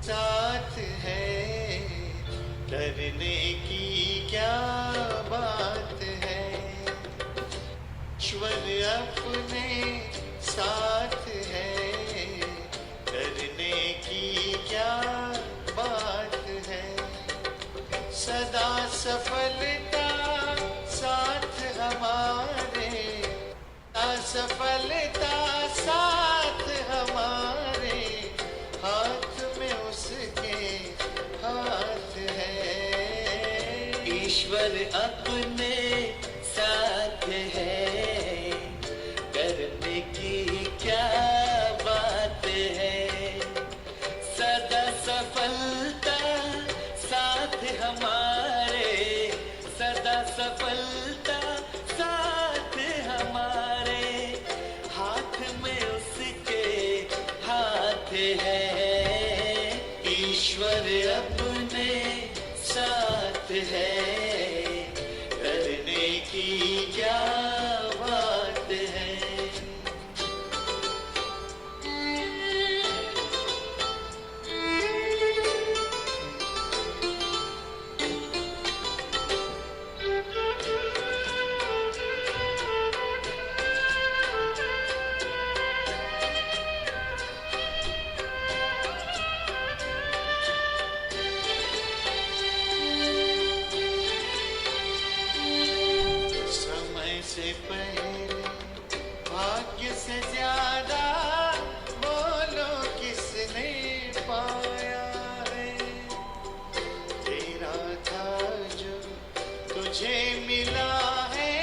साथ है, डरने की क्या बात है। ईश्वर अपने साथ है, डरने की क्या बात है। सदा सफलता साथ हमारे, असफलता साथ हमारे, हाथ में उसके हाथ है। ईश्वर अपने साथ है, डरने की क्या बात है। सदा सफलता साथ हमारे, सदा सफलता साथ हमारे, हाथ में उसके हाथ है। ईश्वर अपने साथ है, डरने की क्या बात है। समय से पहले भाग्य से ज्यादा बोलो किसने पाया है। तेरा था जो तुझे मिला है,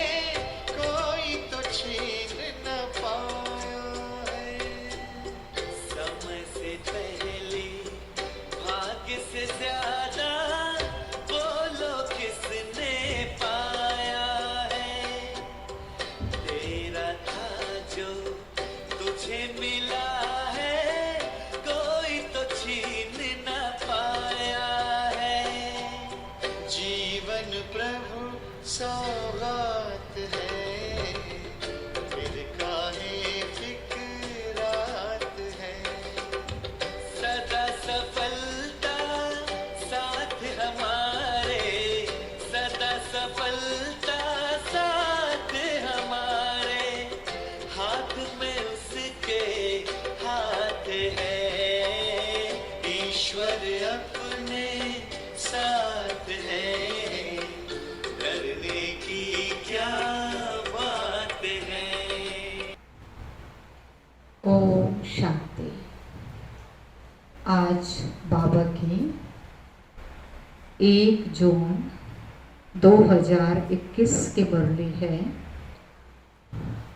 कोई तो छीन न पाया है। समय से पहले भाग्य से ज्यादा बोलो किसने पाया है। तेरा था जो तुझे मिला है, कोई तो छीन न पाया है। जीवन प्रभु सौगात है, फिर काहे फिक्रात है। सदा सफलता साथ हमारे, सदा सफलता साथ हमारे, हाथ में उसके हाथ है। ईश्वर अपने साथ है, डरने की क्या बात है। ओम शांति। आज बाबा की 1 जून 2021 की मुरली है।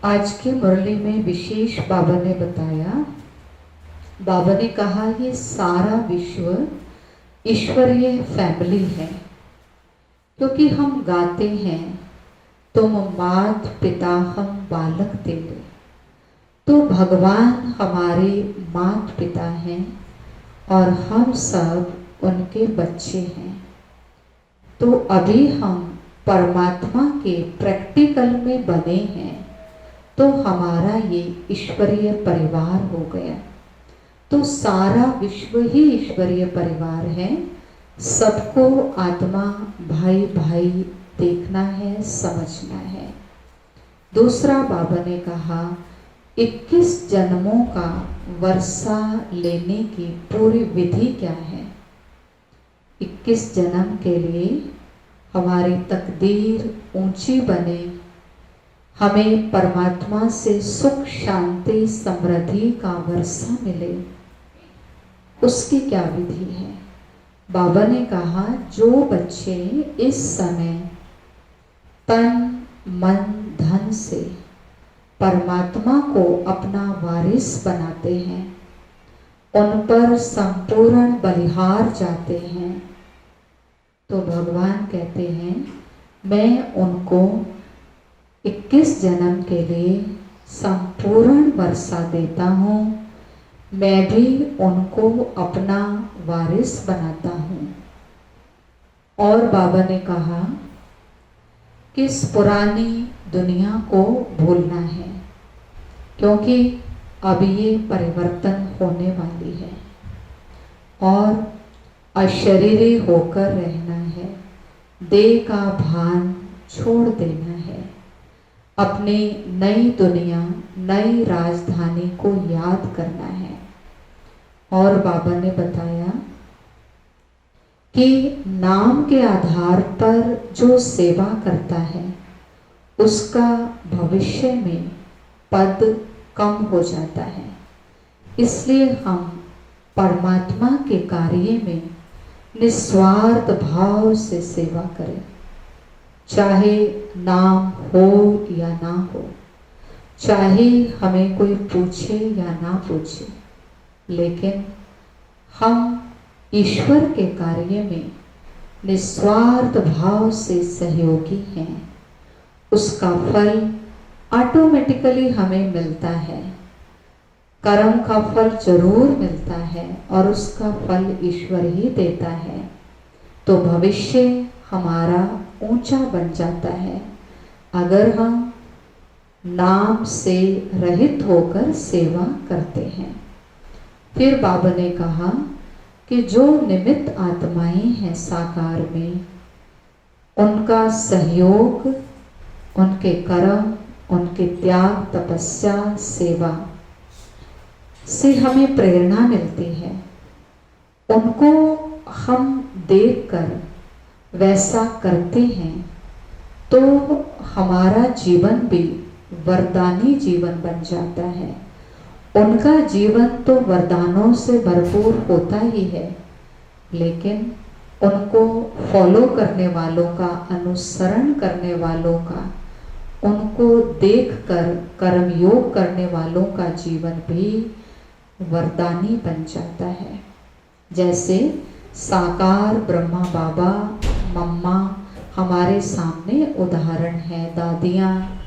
आज की मुरली में विशेष बाबा ने बताया, बाबा ने कहा ये सारा विश्व ईश्वरीय फैमिली है, क्योंकि हम गाते हैं तुम मात पिता हम बालक तेरे, तो भगवान हमारे मात पिता हैं और हम सब उनके बच्चे हैं। तो अभी हम परमात्मा के प्रैक्टिकल में बने हैं, तो हमारा ये ईश्वरीय परिवार हो गया। तो सारा विश्व ही ईश्वरीय परिवार है। सबको आत्मा भाई भाई देखना है, समझना है। दूसरा बाबा ने कहा 21 जन्मों का वर्षा लेने की पूरी विधि क्या है। 21 जन्म के लिए हमारी तकदीर ऊंची बने, हमें परमात्मा से सुख शांति समृद्धि का वर्षा मिले, उसकी क्या विधि है। बाबा ने कहा जो बच्चे इस समय तन मन धन से परमात्मा को अपना वारिस बनाते हैं, उन पर संपूर्ण बलिहार जाते हैं, तो भगवान कहते हैं मैं उनको 21 जन्म के लिए संपूर्ण वर्षा देता हूँ, मैं भी उनको अपना वारिस बनाता हूँ। और बाबा ने कहा कि इस पुरानी दुनिया को भूलना है, क्योंकि अब ये परिवर्तन होने वाली है और अशरीरी होकर रहना है, देह का भान छोड़ देना है, अपनी नई दुनिया, नई राजधानी को याद करना है। और बाबा ने बताया कि नाम के आधार पर जो सेवा करता है उसका भविष्य में पद कम हो जाता है, इसलिए हम परमात्मा के कार्य में निस्वार्थ भाव से सेवा करें, चाहे नाम हो या ना हो, चाहे हमें कोई पूछे या ना पूछे, लेकिन हम ईश्वर के कार्य में निस्वार्थ भाव से सहयोगी हैं। उसका फल ऑटोमेटिकली हमें मिलता है, कर्म का फल जरूर मिलता है और उसका फल ईश्वर ही देता है। तो भविष्य हमारा ऊंचा बन जाता है अगर हम नाम से रहित होकर सेवा करते हैं। फिर बाबा ने कहा कि जो निमित्त आत्माएं हैं साकार में, उनका सहयोग, उनके कर्म, उनके त्याग, तपस्या, सेवा से हमें प्रेरणा मिलती है। उनको हम देखकर वैसा करते हैं तो हमारा जीवन भी वरदानी जीवन बन जाता है। उनका जीवन तो वरदानों से भरपूर होता ही है, लेकिन उनको फॉलो करने वालों का, अनुसरण करने वालों का, उनको देखकर कर्मयोग करने वालों का जीवन भी वरदानी बन जाता है। जैसे साकार ब्रह्मा बाबा, मम्मा हमारे सामने उदाहरण है, दादियाँ,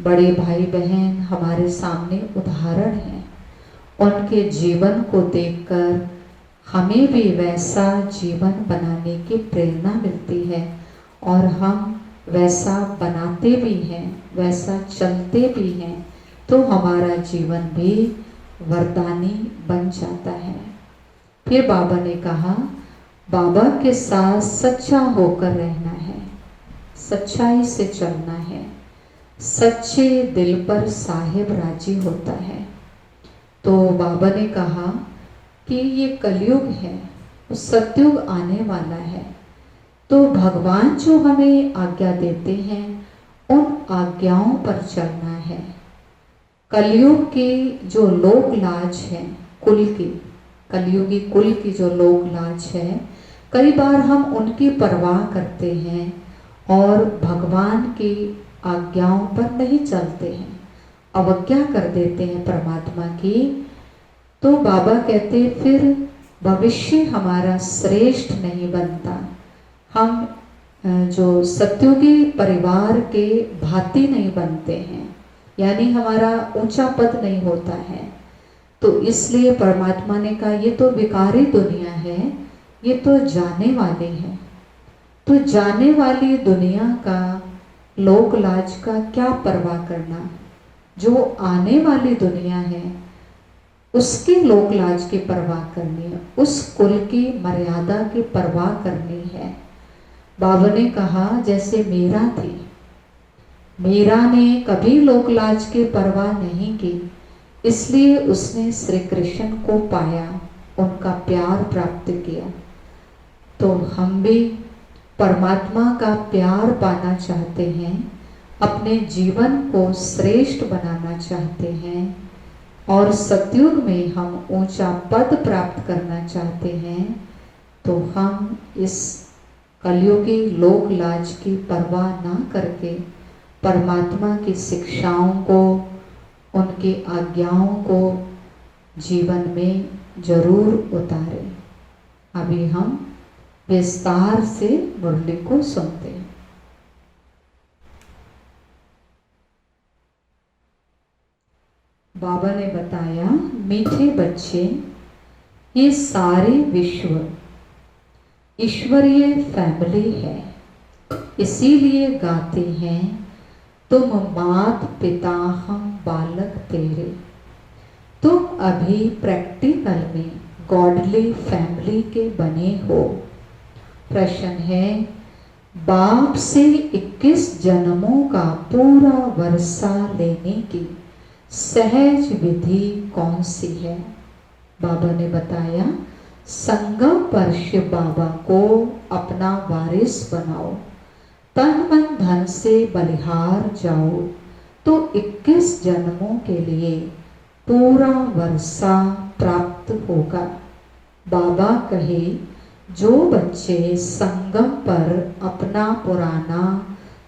बड़े भाई बहन हमारे सामने उदाहरण हैं। उनके जीवन को देखकर हमें भी वैसा जीवन बनाने की प्रेरणा मिलती है और हम वैसा बनाते भी हैं, वैसा चलते भी हैं, तो हमारा जीवन भी वरदानी बन जाता है। फिर बाबा ने कहा, बाबा के साथ सच्चा होकर रहना है, सच्चाई से चलना है, सच्चे दिल पर साहिब राजी होता है। तो बाबा ने कहा कि ये कलयुग है, सतयुग आने वाला है, तो भगवान जो हमें आज्ञा देते हैं उन आज्ञाओं पर चलना है। कलयुग की जो लोक लाज है, कुल की, कलयुगी कुल की जो लोक लाज है, कई बार हम उनकी परवाह करते हैं और भगवान की आज्ञाओं पर नहीं चलते हैं, अवज्ञा कर देते हैं परमात्मा की। तो बाबा कहते फिर भविष्य हमारा श्रेष्ठ नहीं बनता, हम जो सत्युगी परिवार के भांति नहीं बनते हैं, यानी हमारा ऊंचा पद नहीं होता है। तो इसलिए परमात्मा ने कहा ये तो विकारी दुनिया है, ये तो जाने वाली है, तो जाने वाली दुनिया का लोक लाज का क्या परवाह करना, जो आने वाली दुनिया है उसके लोक लाज की परवाह करनी है, उस कुल की मर्यादा की परवाह करनी है। बाबा ने कहा जैसे मीरा थी, मीरा ने कभी लोक लाज की परवाह नहीं की, इसलिए उसने श्री कृष्ण को पाया, उनका प्यार प्राप्त किया। तो हम भी परमात्मा का प्यार पाना चाहते हैं, अपने जीवन को श्रेष्ठ बनाना चाहते हैं और सतयुग में हम ऊंचा पद प्राप्त करना चाहते हैं, तो हम इस कलयुगी लोक लाज की परवाह ना करके परमात्मा की शिक्षाओं को, उनकी आज्ञाओं को जीवन में जरूर उतारें। अभी हम विस्तार से मुरली को सुनते हैं। बाबा ने बताया, मीठे बच्चे, ये सारे विश्व ईश्वरीय फैमिली है, इसीलिए गाते हैं, तुम मात पिता हम बालक तेरे। तुम अभी प्रैक्टिकल में गॉडली फैमिली के बने हो। प्रश्न है, बाप से 21 जन्मों का पूरा वर्षा लेने की सहज विधि कौन सी है? बाबा ने बताया, संगम पर शिव बाबा को अपना वारिस बनाओ, तन मन धन से बलिहार जाओ, तो 21 जन्मों के लिए पूरा वर्षा प्राप्त होगा। बाबा कहे, जो बच्चे संगम पर अपना पुराना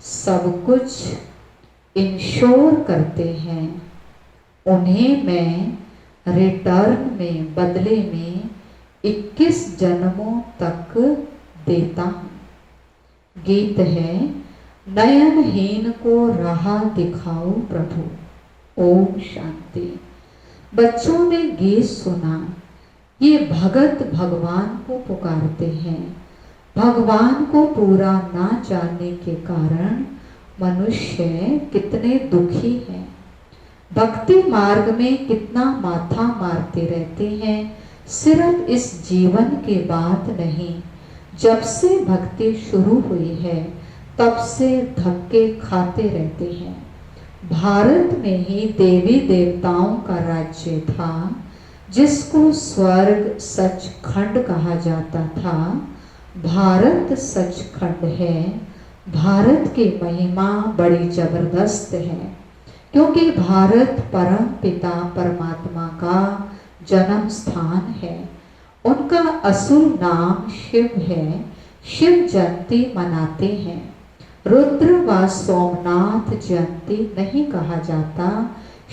सब कुछ इंश्योर करते हैं, उन्हें मैं रिटर्न में बदले में 21 जन्मों तक देता हूँ। गीत है, नयनहीन को राह दिखाओ प्रभु। ओम शांति। बच्चों ने गीत सुना। ये भगत भगवान को पुकारते हैं। भगवान को पूरा ना जानने के कारण मनुष्य कितने दुखी हैं। भक्ति मार्ग में कितना माथा मारते रहते हैं। सिर्फ इस जीवन के बाद नहीं, जब से भक्ति शुरू हुई है तब से धक्के खाते रहते हैं। भारत में ही देवी देवताओं का राज्य था, जिसको स्वर्ग सचखंड कहा जाता था। भारत सचखंड है। भारत की महिमा बड़ी जबरदस्त है, क्योंकि भारत परम पिता परमात्मा का जन्म स्थान है। उनका असुर नाम शिव है। शिव जयंती मनाते हैं। रुद्र व सोमनाथ जयंती नहीं कहा जाता,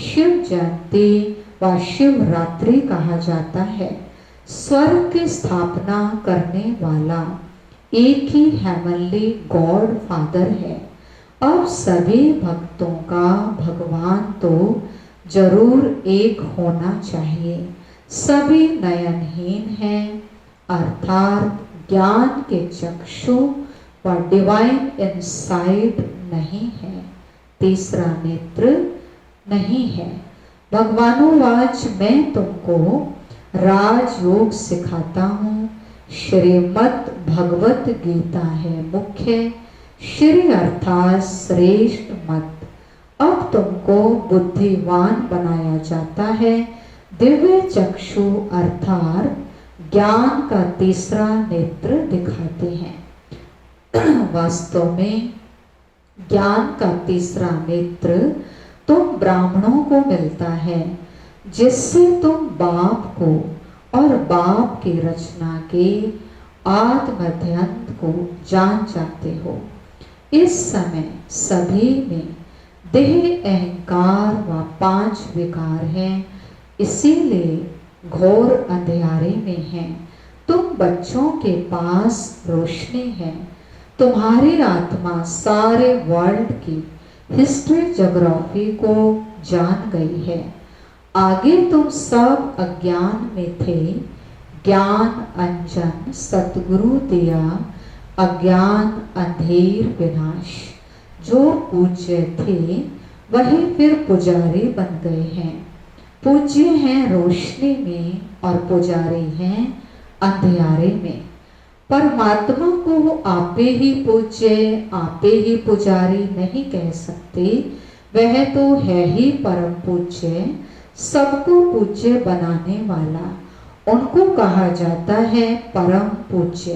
शिव जयंती व शिवरात्रि कहा जाता है। स्वर्ग की स्थापना करने वाला एक ही हेवनली गॉड फादर है। अब सभी भक्तों का भगवान तो जरूर एक होना चाहिए। सभी नयनहीन हैं, अर्थात ज्ञान के चक्षु व डिवाइन इनसाइट नहीं है। तीसरा नेत्र नहीं है। भगवानुवाच, मैं तुमको राजयोग सिखाता हूँ। श्रीमद् भगवत गीता है मुख्य। श्री अर्थात श्रेष्ठ मत। अब तुमको बुद्धिवान बनाया जाता है। दिव्य चक्षु अर्थात ज्ञान का तीसरा नेत्र दिखाते हैं। वास्तव में ज्ञान का तीसरा नेत्र तुम ब्राह्मणों को मिलता है, जिससे तुम बाप को और बाप की रचना के आत्मध्यंत को जान जाते हो। इस समय सभी में देह अहंकार व 5 विकार हैं, इसीलिए घोर अंधेरे में हैं। तुम बच्चों के पास रोशनी है। तुम्हारी आत्मा सारे वर्ल्ड की हिस्ट्री ज्योग्राफी को जान गई है। आगे तुम सब अज्ञान में थे। ज्ञान अंजन सतगुरु दिया, अज्ञान अंधेर विनाश। जो पूज्य थे वही फिर पुजारी बन गए हैं। पूज्य हैं रोशनी में और पुजारी हैं अंधियारे में। परमात्मा को आपे ही पूज्य, आपे ही पुजारी नहीं कह सकते। वह तो है ही परम पूज्य, सबको पूज्य बनाने वाला। उनको कहा जाता है परम पूज्य।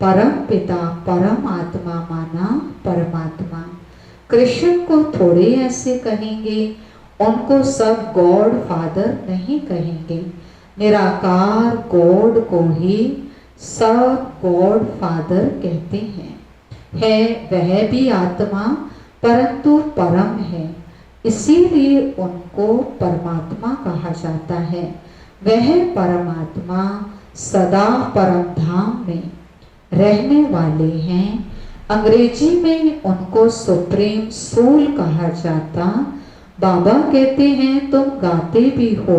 परम पिता परम आत्मा माना परमात्मा। कृष्ण को थोड़े ऐसे कहेंगे, उनको सब गॉड फादर नहीं कहेंगे। निराकार गॉड को ही सब गॉड फादर कहते हैं। है वह भी आत्मा, परंतु परम है, इसीलिए उनको परमात्मा कहा जाता है। वह परमात्मा सदा परम धाम में रहने वाले हैं। अंग्रेजी में उनको सुप्रीम सोल कहा जाता। बाबा कहते हैं तुम गाते भी हो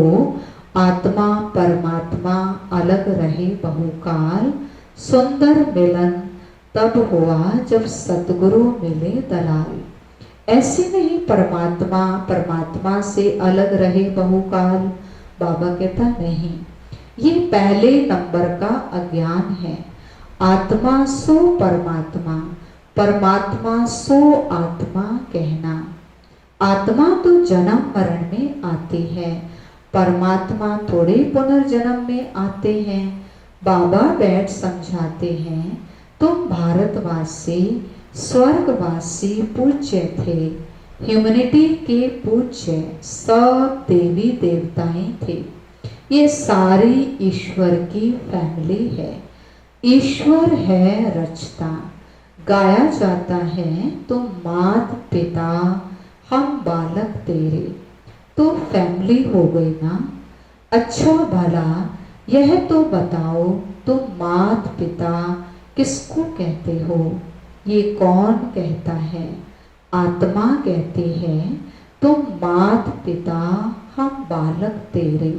आत्मा परमात्मा अलग रहे बहुकाल, सुंदर मिलन तब हुआ जब सतगुरु मिले दलाल। ऐसे नहीं परमात्मा परमात्मा से अलग रहे बहुकाल, बाबा कहता नहीं, ये पहले नंबर का अज्ञान है। आत्मा सो परमात्मा, परमात्मा सो आत्मा कहना। आत्मा तो जन्म मरण में आती है, परमात्मा थोड़े पुनर्जन्म में आते हैं। बाबा बैठ समझाते हैं तुम भारतवासी स्वर्गवासी पूज्य थे, ह्यूमैनिटी के पूज्य सब देवी देवताएं थे। ये सारी ईश्वर की फैमिली है, ईश्वर है रचता। गाया जाता है तुम मात पिता हम बालक तेरे, तो फैमिली हो गई ना। अच्छा भला यह तो बताओ तुम मात पिता किसको कहते हो? ये कौन कहता है? आत्मा कहती है तुम मात पिता हम बालक तेरे,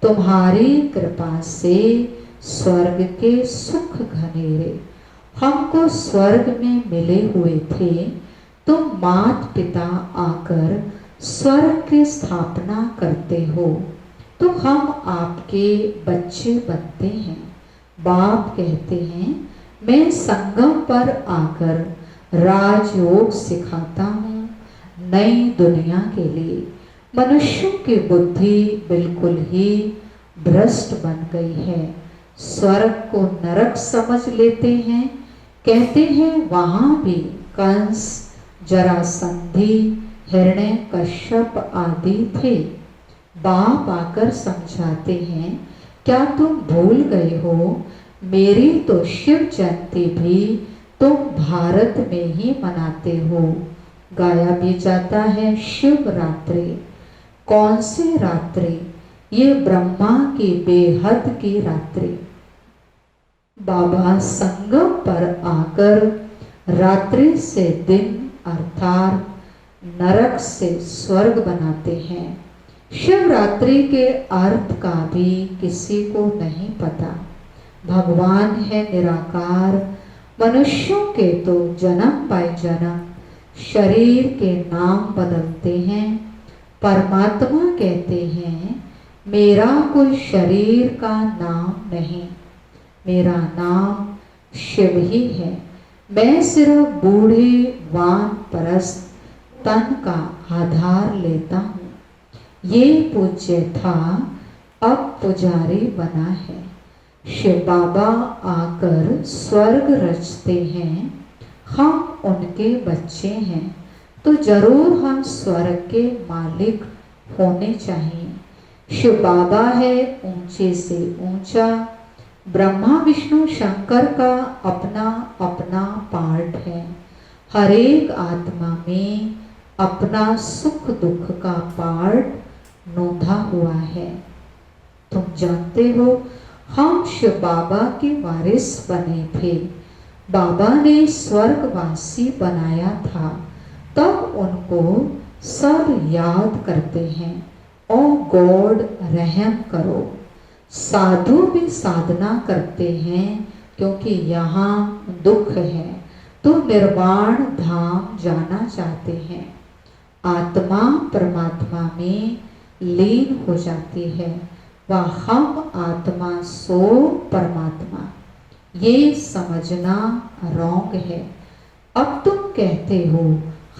तुम्हारी कृपा से स्वर्ग के सुख घनेरे। हमको स्वर्ग में मिले हुए थे, तुम मात पिता आकर स्वर्ग की स्थापना करते हो, तो हम आपके बच्चे बनते हैं। बाप कहते हैं मैं संगम पर आकर राजयोग सिखाता हूँ नई दुनिया के लिए। मनुष्यों की बुद्धि बिल्कुल ही भ्रष्ट बन गई है, स्वर्ग को नरक समझ लेते हैं। कहते हैं वहां भी कंस जरासंधि हिरण्यकश्यप आदि थे। बाप आकर समझाते हैं क्या तुम भूल गए हो, मेरी तो शिव जयंती भी तुम भारत में ही मनाते हो। गाया भी जाता है शिवरात्रि। कौन सी रात्रि? ये ब्रह्मा की बेहद की रात्रि। बाबा संगम पर आकर रात्रि से दिन अर्थात नरक से स्वर्ग बनाते हैं। शिवरात्रि के अर्थ का भी किसी को नहीं पता। भगवान है निराकार, मनुष्यों के तो जन्म बाय जन्म शरीर के नाम बदलते हैं। परमात्मा कहते हैं मेरा कोई शरीर का नाम नहीं, मेरा नाम शिव ही है। मैं सिर्फ बूढ़े वानप्रस्थ तन का आधार लेता हूँ। ये पूज्य था, अब पुजारी बना है। शिव बाबा आकर स्वर्ग रचते हैं, हम उनके बच्चे हैं, तो जरूर हम स्वर्ग के मालिक होने चाहिए। शिव बाबा है ऊंचे से ऊंचा, ब्रह्मा विष्णु शंकर का अपना अपना पार्ट है। हर एक आत्मा में अपना सुख दुख का पार्ट नोंधा हुआ है। तुम जानते हो हम शिव बाबा के वारिस बने थे। बाबा ने स्वर्गवासी बनाया था, तब उनको सब याद करते हैं, ओ गॉड रहम करो। साधु भी साधना करते हैं क्योंकि यहाँ दुख है, तो निर्वाण धाम जाना चाहते हैं। आत्मा परमात्मा में लीन हो जाती है, वह हम आत्मा सो परमात्मा। ये समझना रॉन्ग है। अब तुम कहते हो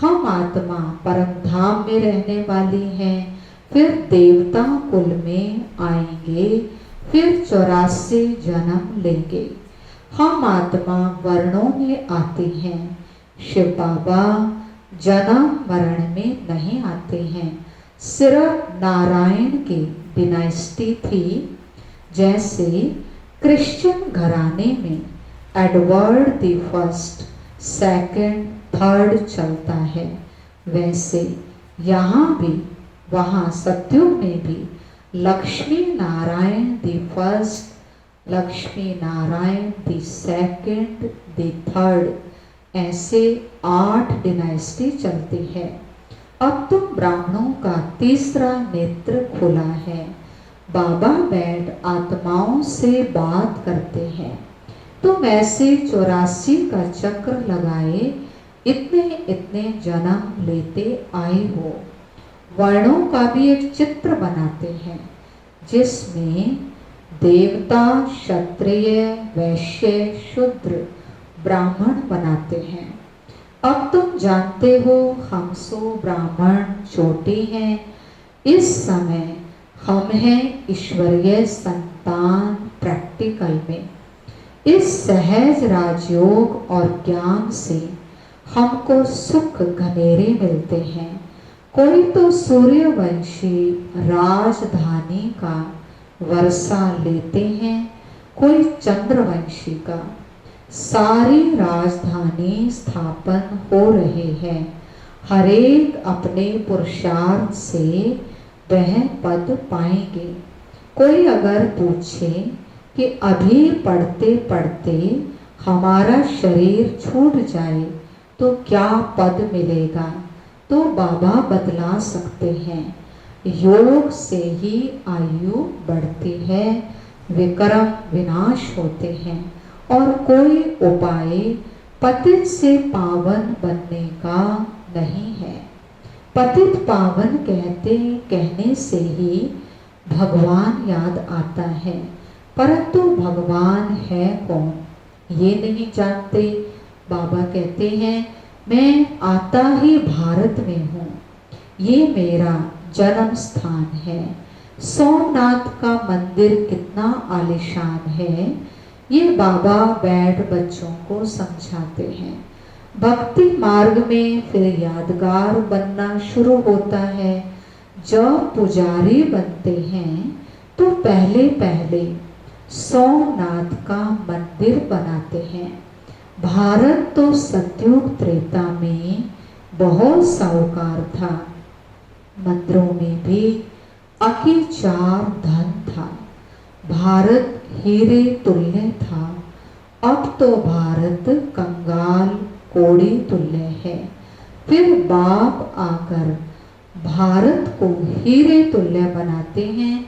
हम आत्मा परम धाम में रहने वाली हैं, फिर देवता कुल में आएंगे, फिर 84 जन्म लेंगे। हम आत्मा वर्णों में आते हैं, शिव बाबा जन्म मरण में नहीं आते हैं। सिर्फ नारायण की डिनाइस्टी थी। जैसे क्रिश्चियन घराने में Edward the first, second, third चलता है, वैसे यहाँ भी वहाँ सत्युग में भी Lakshmi Narayan the first, Lakshmi Narayan the second, the third, ऐसे 8 डिनाइस्टी चलती है। अब तो ब्राह्मणों का तीसरा नेत्र खुला है। बाबा बैठ आत्माओं से बात करते हैं। तुम ऐसे 84 का चक्र लगाए इतने इतने जन्म लेते आए हो। वर्णों का भी एक चित्र बनाते हैं जिसमें देवता, क्षत्रिय, वैश्य, शूद्र, ब्राह्मण बनाते हैं। अब तुम जानते हो हम सो ब्राह्मण चोटी हैं। इस समय हम हैं ईश्वरीय संतान प्रैक्टिकल में। इस सहज राजयोग और ज्ञान से हमको सुख घनेरे मिलते हैं। कोई तो सूर्यवंशी राजधानी का वर्षा लेते हैं, कोई चंद्रवंशी का। सारी राजधानी स्थापन हो रहे हैं। हरेक अपने पुरुषार्थ से वह पद पाएंगे। कोई अगर पूछे कि अभी पढ़ते पढ़ते हमारा शरीर छूट जाए तो क्या पद मिलेगा, तो बाबा बतला सकते हैं। योग से ही आयु बढ़ती है, विक्रम विनाश होते हैं और कोई उपाय पतित से पावन बनने का नहीं है। पतित पावन कहने से ही भगवान याद आता है, परंतु भगवान है कौन ये नहीं जानते। बाबा कहते हैं मैं आता ही भारत में हूँ, ये मेरा जन्म स्थान है। सोमनाथ का मंदिर कितना आलीशान है, ये बाबा बैठ बच्चों को समझाते हैं। भक्ति मार्ग में फिर यादगार बनना शुरू होता है। जब पुजारी बनते हैं तो पहले पहले सोमनाथ का मंदिर बनाते हैं। भारत तो सतयुग त्रेता में बहुत साहूकार था, मंदिरों में भी अकीचार धन था। भारत हीरे तुल्य था, अब तो भारत कंगाल कोड़ी तुल्य है। फिर बाप आकर भारत को हीरे तुल्य बनाते हैं।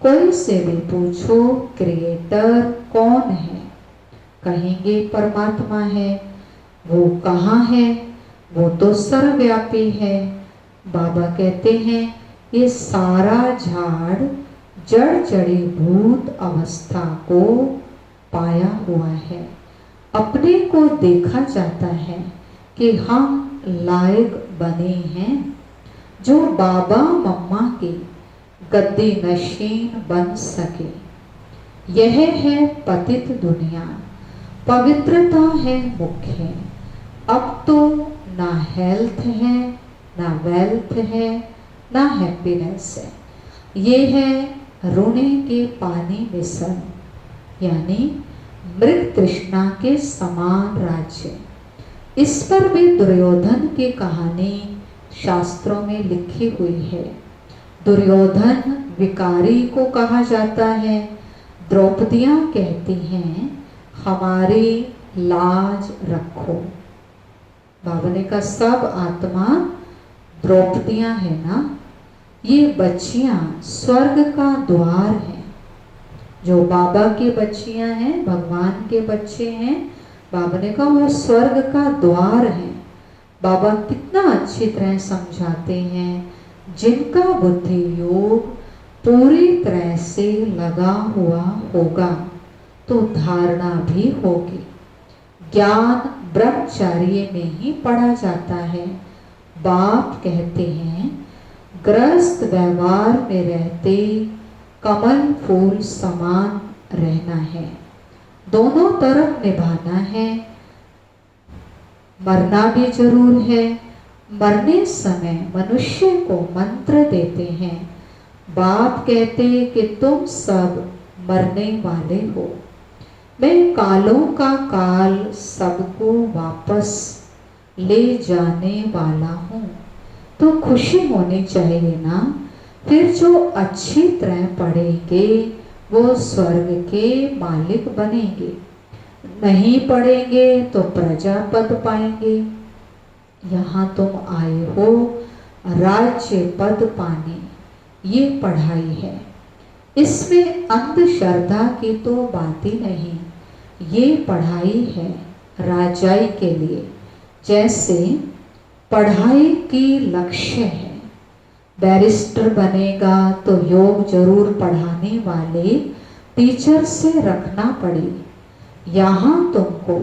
कोई से भी पूछो क्रिएटर कौन है, कहेंगे परमात्मा है। वो कहाँ है, वो तो सर्वव्यापी है। बाबा कहते हैं ये सारा झाड़ जड़ जड़ी भूत अवस्था को पाया हुआ है। अपने को देखा जाता है कि हम लायक बने हैं जो बाबा मम्मा की गद्दी नशीन बन सके। यह है पतित दुनिया, पवित्रता है मुख्य। अब तो ना हेल्थ है, ना वेल्थ है, ना हैप्पीनेस है। ये है रोने के पानी में सन, यानी मृग तृष्णा के समान राज्य। इस पर भी दुर्योधन की कहानी शास्त्रों में लिखी हुई है। दुर्योधन विकारी को कहा जाता है। द्रौपदियाँ कहती हैं हमारी लाज रखो। बाबा ने कहा सब आत्मा द्रौपदियाँ है ना, ये बच्चियाँ स्वर्ग का द्वार हैं। जो बाबा की बच्चियाँ हैं, भगवान के बच्चे हैं, बाबा ने कहा वो स्वर्ग का द्वार है। बाबा कितना अच्छी तरह समझाते हैं। जिनका बुद्धि योग पूरी तरह से लगा हुआ होगा तो धारणा भी होगी। ज्ञान ब्रह्मचर्य में ही पढ़ा जाता है। बाप कहते हैं ग्रस्त व्यवहार में रहते कमल फूल समान रहना है, दोनों तरफ निभाना है। मरना भी जरूर है। मरने समय मनुष्य को मंत्र देते हैं। बाप कहते कि तुम सब मरने वाले हो। मैं कालों का काल सबको वापस ले जाने वाला हूँ, तो खुशी होनी चाहिए ना। फिर जो अच्छी तरह पढ़ेंगे वो स्वर्ग के मालिक बनेंगे, नहीं पढ़ेंगे तो प्रजापद पाएंगे। यहाँ तुम आए हो राज्य पद पाने, ये पढ़ाई है। इसमें अंधश्रद्धा की तो बात ही नहीं, ये पढ़ाई है राजाई के लिए। जैसे पढ़ाई की लक्ष्य है, बैरिस्टर बनेगा तो योग जरूर पढ़ाने वाले टीचर से रखना पड़े। यहाँ तुमको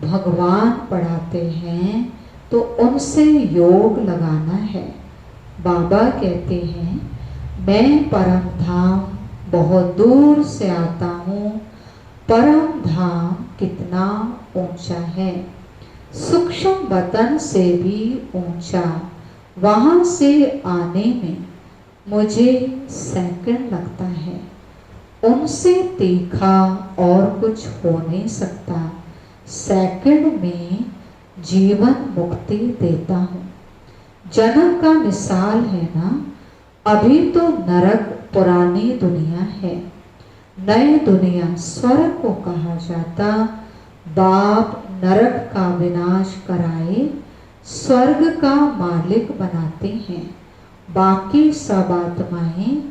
भगवान पढ़ाते हैं तो उनसे योग लगाना है। बाबा कहते हैं मैं परम धाम बहुत दूर से आता हूँ, परम धाम कितना ऊंचा है, सूक्ष्म वतन से भी ऊंचा, वहाँ से आने में मुझे सेकंड लगता है, उनसे तीखा और कुछ हो नहीं सकता। सेकंड में जीवन मुक्ति देता हूँ। जनक का मिसाल है ना, अभी तो नरक पुरानी दुनिया है, नई दुनिया स्वर्ग को कहा जाता। बाप नरक का विनाश कराए स्वर्ग का मालिक बनाते हैं, बाकी सब आत्माएं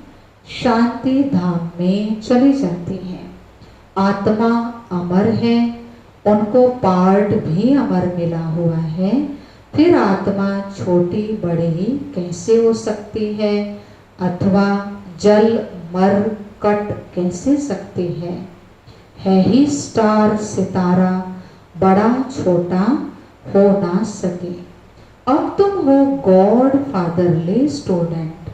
शांति धाम में चली जाती हैं। आत्मा अमर है, उनको पार्ट भी अमर मिला हुआ है। फिर आत्मा छोटी बड़ी कैसे हो सकती है, अथवा जल मर कट कैसे सकती है ही स्टार सितारा, बड़ा छोटा हो ना सके। अब तुम हो God fatherly student,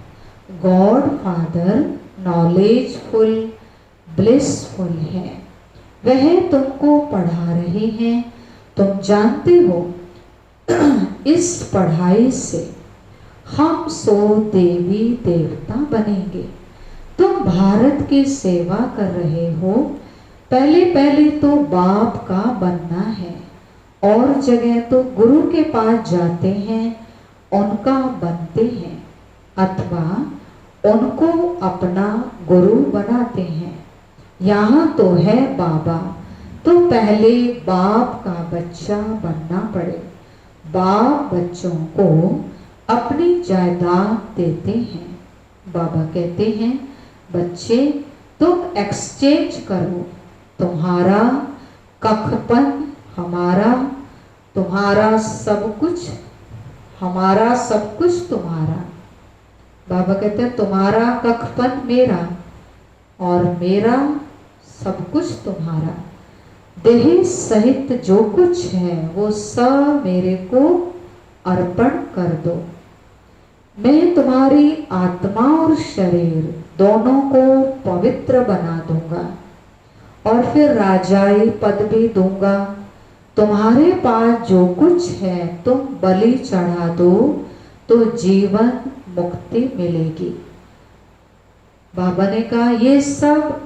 God father knowledgeful blissful है, वह तुमको पढ़ा रहे हैं। तुम जानते हो इस पढ़ाई से हम 100 देवी देवता बनेंगे। तुम भारत की सेवा कर रहे हो, पहले पहले तो बाप का बनना है, और जगह तो गुरु के पास जाते हैं, उनका बनते हैं, अथवा उनको अपना गुरु बनाते हैं। यहाँ तो है बाबा, तो पहले बाप का बच्चा बनना पड़े। बाप बच्चों को अपनी जायदाद देते हैं। बाबा कहते हैं बच्चे तुम एक्सचेंज करो, तुम्हारा कखपन हमारा, तुम्हारा सब कुछ हमारा, सब कुछ तुम्हारा। बाबा कहते हैं तुम्हारा कखपन मेरा और मेरा सब कुछ तुम्हारा। देह सहित जो कुछ है वो सब मेरे को अर्पण कर दो। मैं तुम्हारी आत्मा और शरीर दोनों को पवित्र बना दूंगा, और फिर राजाई पद भी दूंगा। तुम्हारे पास जो कुछ है तुम बलि चढ़ा दो तो जीवन मुक्ति मिलेगी। बाबा ने कहा ये सब,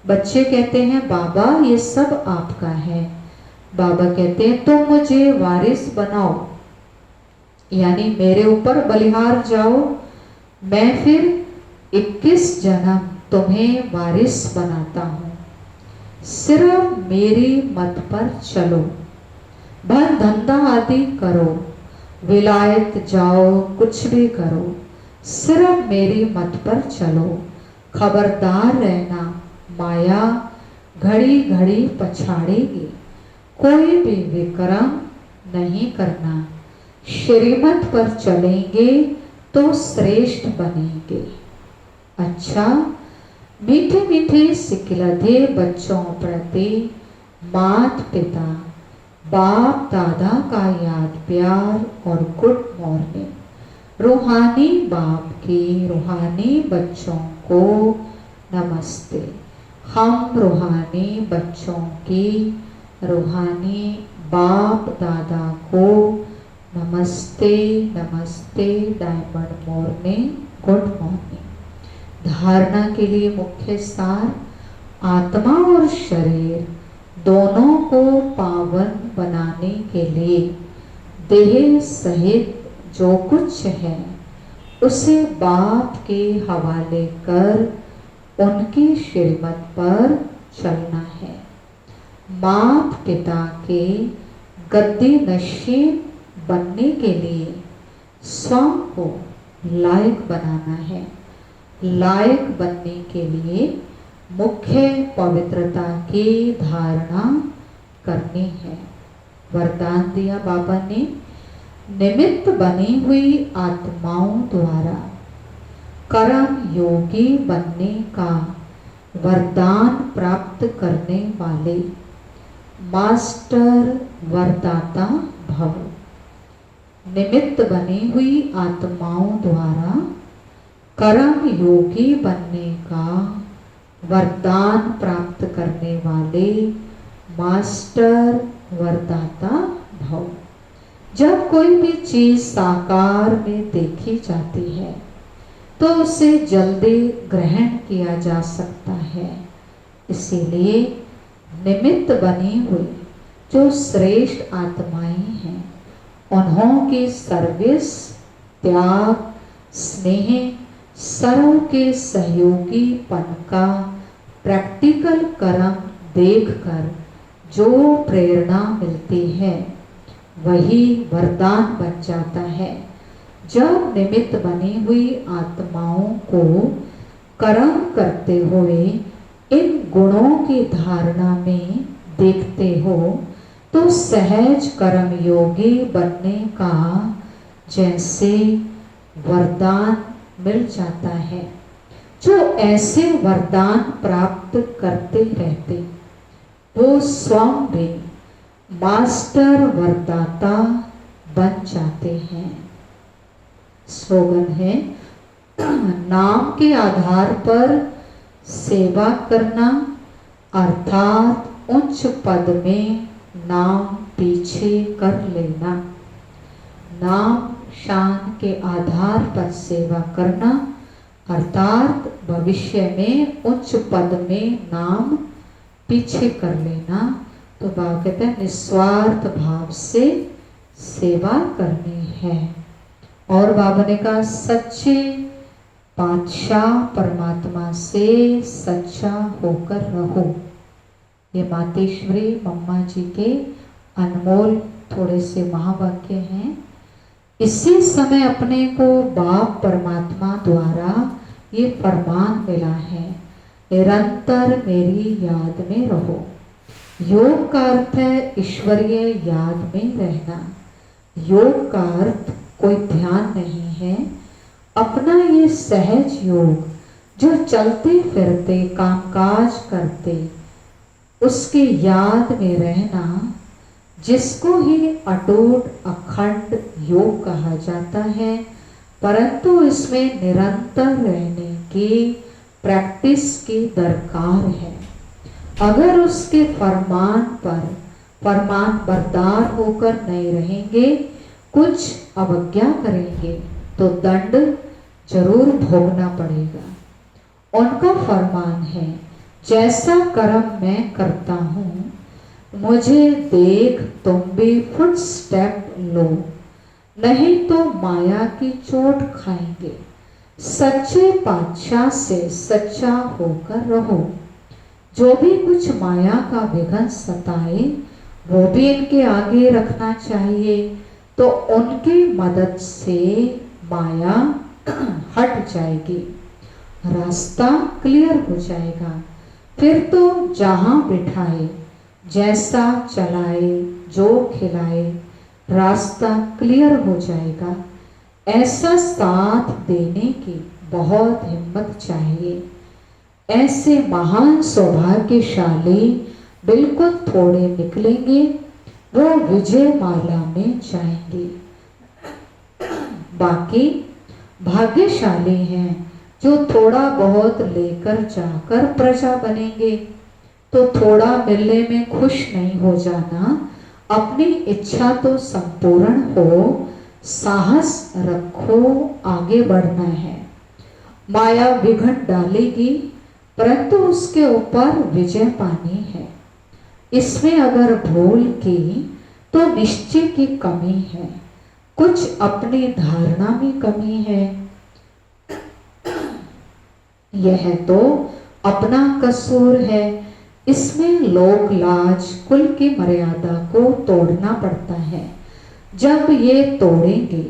बच्चे कहते हैं बाबा ये सब आपका है। बाबा कहते हैं तुम मुझे वारिस बनाओ, यानी मेरे ऊपर बलिहार जाओ, मैं फिर 21 जन्म तुम्हें वारिस बनाता हूँ। सिर्फ मेरी मत पर चलो, भर धंधा आदि करो, विलायत जाओ, कुछ भी करो, सिर्फ मेरी मत पर चलो। खबरदार रहना, माया घड़ी घड़ी पछाड़ेगी, कोई भी विक्रम नहीं करना। श्रीमत पर चलेंगे तो श्रेष्ठ बनेंगे। अच्छा, मीठे मीठे सिखलधे बच्चों प्रति मात पिता बाप दादा का याद प्यार और गुड मॉर्निंग। रूहानी बाप की रूहानी बच्चों को नमस्ते। हम रूहानी बच्चों की रूहानी बाप दादा को नमस्ते नमस्ते। Diamond morning, good morning. धारणा के लिए मुख्य सार, आत्मा और शरीर दोनों को पावन बनाने के लिए देह सहित जो कुछ है उसे बाप के हवाले कर उनकी श्रीमत पर चलना है। मात पिता के गद्दी नशीब बनने के लिए स्वयं को लायक बनाना है। लायक बनने के लिए मुख्य पवित्रता की धारणा करनी है। वरदान दिया बाबा ने, निमित्त बनी हुई आत्माओं द्वारा कर्म योगी बनने का वरदान प्राप्त करने वाले मास्टर वरदाता भव। निमित्त बनी हुई आत्माओं द्वारा कर्म योगी बनने का वरदान प्राप्त करने वाले मास्टर वरदाता भव। जब कोई भी चीज साकार में देखी जाती है तो उसे जल्दी ग्रहण किया जा सकता है। इसीलिए निमित्त बनी हुई जो श्रेष्ठ आत्माएं हैं, उन्हों की सर्विस, त्याग, स्नेह, सर्व के सहयोगीपन का प्रैक्टिकल कर्म देखकर जो प्रेरणा मिलती है वही वरदान बन जाता है। जब निमित्त बनी हुई आत्माओं को कर्म करते हुए इन गुणों की धारणा में देखते हो तो सहज कर्म योगी बनने का जैसे वरदान मिल जाता है। जो ऐसे वरदान प्राप्त करते रहते वो स्वयं भी मास्टर वरदाता बन जाते हैं। स्लोगन है, नाम के आधार पर सेवा करना अर्थात उच्च पद में नाम पीछे कर लेना। नाम शान के आधार पर सेवा करना अर्थात भविष्य में उच्च पद में नाम पीछे कर लेना। तो बाबा कहते हैं निस्वार्थ भाव से सेवा करनी है। और बाबा ने कहा सच्चे पातशाह परमात्मा से सच्चा होकर रहो। ये मातेश्वरी मम्मा जी के अनमोल थोड़े से महावाक्य हैं। इसी समय अपने को बाप परमात्मा द्वारा ये फरमान मिला है, निरंतर मेरी याद में रहो। योग का अर्थ है ईश्वरीय याद में रहना। योग का अर्थ कोई ध्यान नहीं है, अपना ये सहज योग जो चलते फिरते कामकाज करते उसके याद में रहना, जिसको ही अटूट अखंड योग कहा जाता है। परंतु इसमें निरंतर रहने की प्रैक्टिस की दरकार है। अगर उसके फरमान पर फरमान बरदार होकर नहीं रहेंगे, कुछ अवज्ञा करेंगे तो दंड जरूर भोगना पड़ेगा। उनका फरमान है, जैसा कर्म मैं करता हूँ मुझे देख तुम भी फुट स्टेप लो, नहीं तो माया की चोट खाएंगे। सच्चे पातशाह से सच्चा होकर रहो। जो भी कुछ माया का विघन सताए वो भी इनके आगे रखना चाहिए, तो उनकी मदद से माया हट जाएगी, रास्ता क्लियर हो जाएगा। फिर तो जहाँ बिठाए, जैसा चलाए, जो खिलाए, रास्ता क्लियर हो जाएगा। ऐसा साथ देने की बहुत हिम्मत चाहिए। ऐसे महान सौभाग्यशाली बिल्कुल थोड़े निकलेंगे, वो विजय माला में जाएंगे। बाकी भाग्यशाली हैं जो थोड़ा बहुत लेकर जाकर प्रजा बनेंगे। तो थोड़ा मिलने में खुश नहीं हो जाना, अपनी इच्छा तो संपूर्ण हो, साहस रखो, आगे बढ़ना है। माया विघन डालेगी परंतु उसके ऊपर विजय पानी है। इसमें अगर भूल की तो निश्चय की कमी है, कुछ अपनी धारणा में कमी है। यह तो अपना कसूर है। इसमें लोक लाज कुल की मर्यादा को तोड़ना पड़ता है। जब ये तोड़ेंगे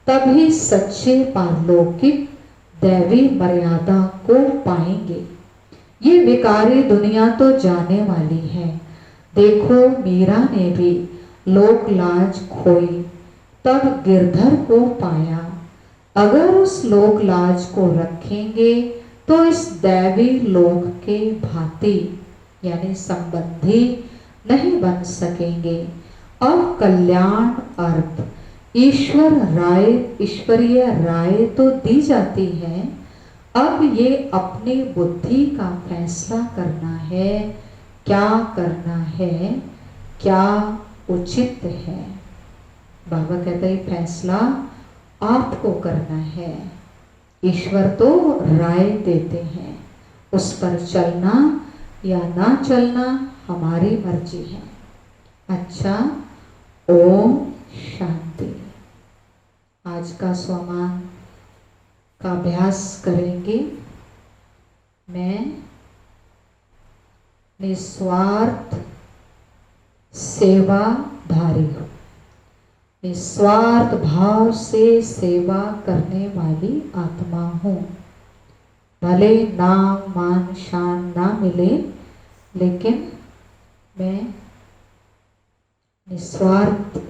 तभी सच्चे पारलौकिक दैवी मर्यादा को पाएंगे। ये विकारी दुनिया तो जाने वाली है। देखो मीरा ने भी लोक लाज खोई, तब गिरधर को पाया। अगर उस लोक लाज को रखेंगे तो इस दैवी लोक के भांति यानी संबंधी नहीं बन सकेंगे। अब कल्याण अर्थ ईश्वरीय राय तो दी जाती है, अब ये अपनी बुद्धि का फैसला करना है, क्या करना है, क्या उचित है। बाबा कहते हैं फैसला आपको करना है। ईश्वर तो राय देते हैं, उस पर चलना या ना चलना हमारी मर्जी है। अच्छा, ओम शांति। आज का स्वमान का अभ्यास करेंगे। मैं निस्वार्थ सेवाधारी हूँ, निस्वार्थ भाव से सेवा करने वाली आत्मा हूँ। भले नाम मान शान ना मिले, लेकिन मैं निस्वार्थ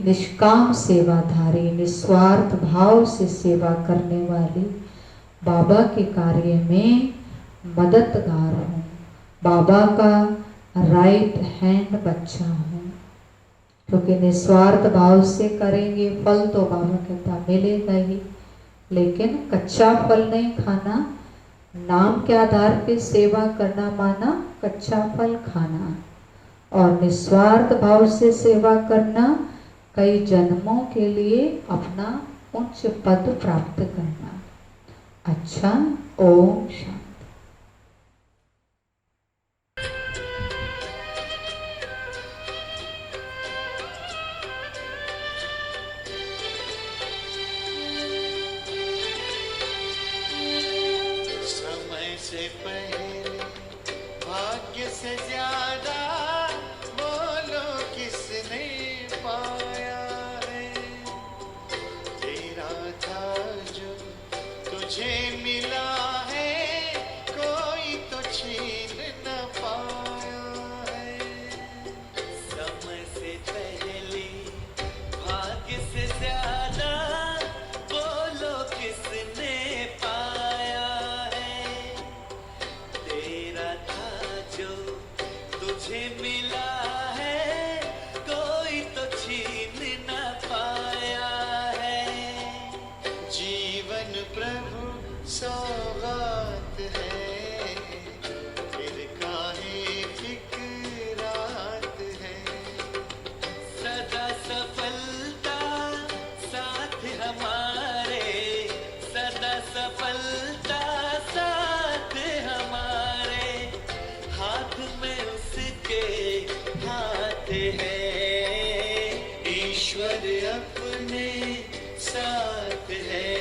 निष्काम सेवाधारी, निस्वार्थ भाव से सेवा करने वाली बाबा के कार्य में मददगार हूँ। बाबा का राइट हैंड बच्चा हूँ। क्योंकि निस्वार्थ भाव से करेंगे, फल तो बाबा कहता मिलेगा ही, लेकिन कच्चा फल नहीं खाना। नाम के आधार पे सेवा करना माना कच्चा फल खाना, और निस्वार्थ भाव से सेवा करना कई जन्मों के लिए अपना उच्च पद प्राप्त करना। अच्छा, ओम शांति। समय से पहले भाग्य से ज्यादा बोलो किसने पाया है। तेरा था जो तुझे मिला है, कोई तो छीन न पाया है। समय से पहले भाग्य से ज्यादा बोलो किसने पाया है। तेरा था जो तुझे मिला है, कोई तो छीन न पाया है। जीवन प्रभु सौगात है, फिर काहे फिक्रात है। सदा सफलता साथ हमारे, सदा सफलता साथ हमारे। हाथ में उसके हाथ है, ईश्वर अपने साथ है।